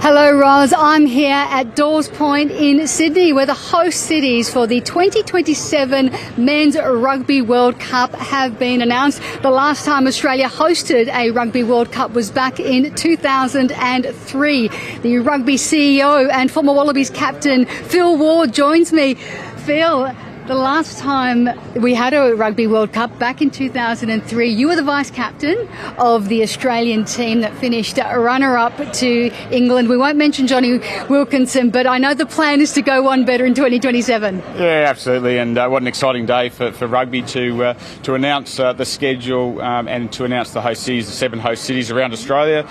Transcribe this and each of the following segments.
Hello, Roz. I'm here at Dawes Point in Sydney, where the host cities for the 2027 Men's Rugby World Cup have been announced. The last time Australia hosted a Rugby World Cup was back in 2003. The Rugby CEO and former Wallabies captain Phil Waugh joins me. Phil, the last time we had a Rugby World Cup back in 2003, you were the vice captain of the Australian team that finished runner-up to England. We won't mention Johnny Wilkinson, but I know the plan is to go one better in 2027. Yeah, absolutely, and what an exciting day for rugby to announce the schedule and to announce the host cities, the 7 host cities around Australia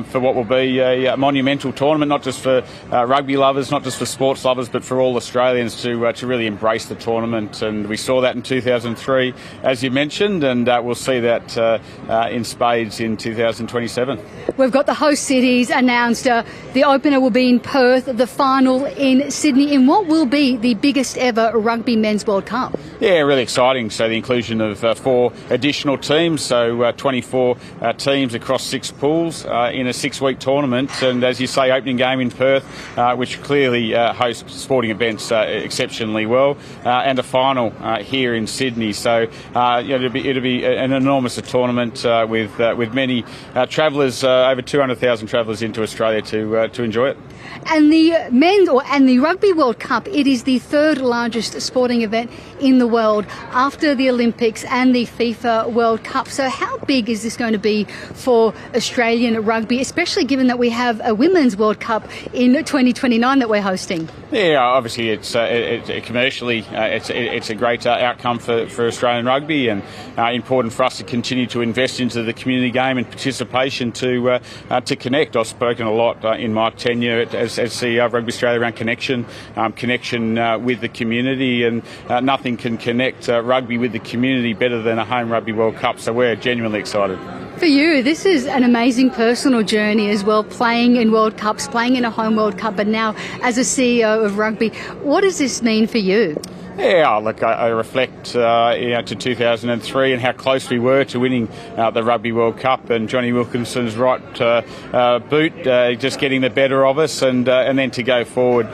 for what will be a monumental tournament, not just for rugby lovers, not just for sports lovers, but for all Australians to really embrace the tournament. And we saw that in 2003, as you mentioned, and we'll see that in spades in 2027. We've got the host cities announced. The opener will be in Perth, the final in Sydney, in what will be the biggest ever Rugby Men's World Cup. Yeah, really exciting. So the inclusion of 4 additional teams, so 24 teams across 6 pools in a 6-week tournament. And as you say, opening game in Perth, which clearly hosts sporting events exceptionally well. And a final here in Sydney, so it'll be an enormous tournament with many travellers, over 200,000 travellers into Australia to enjoy it. And the the Rugby World Cup, it is the 3rd largest sporting event in the world after the Olympics and the FIFA World Cup. So how big is this going to be for Australian rugby, especially given that we have a Women's World Cup in 2029 that we're hosting? Yeah, obviously it's commercially it's a great outcome for Australian rugby, and important for us to continue to invest into the community game and participation to connect. I've spoken a lot in my tenure as CEO of Rugby Australia around connection with the community, and nothing can connect rugby with the community better than a home Rugby World Cup. So we're genuinely excited. For you, this is an amazing personal journey as well, playing in World Cups, playing in a home World Cup, but now as a CEO of rugby. What does this mean for you? Yeah, look, I reflect to 2003 and how close we were to winning the Rugby World Cup, and Johnny Wilkinson's right boot just getting the better of us, and then to go forward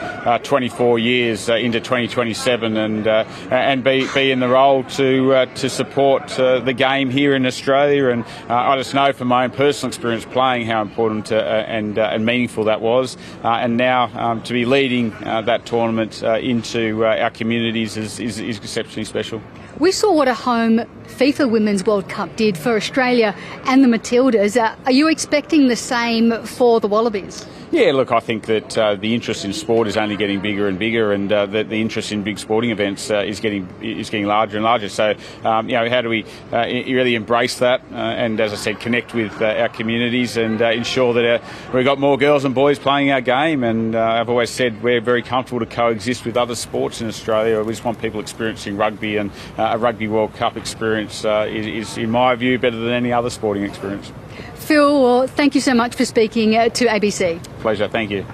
24 years into 2027 and be in the role to support the game here in Australia. And I just know from my own personal experience playing how important and meaningful that was, and now to be leading that tournament into our communities is exceptionally special. We saw what a home FIFA Women's World Cup did for Australia and the Matildas. Are you expecting the same for the Wallabies? Yeah, look, I think that the interest in sport is only getting bigger and bigger, and the interest in big sporting events is getting larger and larger. So, how do we really embrace that and, as I said, connect with our communities and ensure that we've got more girls and boys playing our game. And I've always said we're very comfortable to coexist with other sports in Australia. We just want people experiencing rugby, and a Rugby World Cup experience is, in my view, better than any other sporting experience. Phil, thank you so much for speaking to ABC. Pleasure, thank you.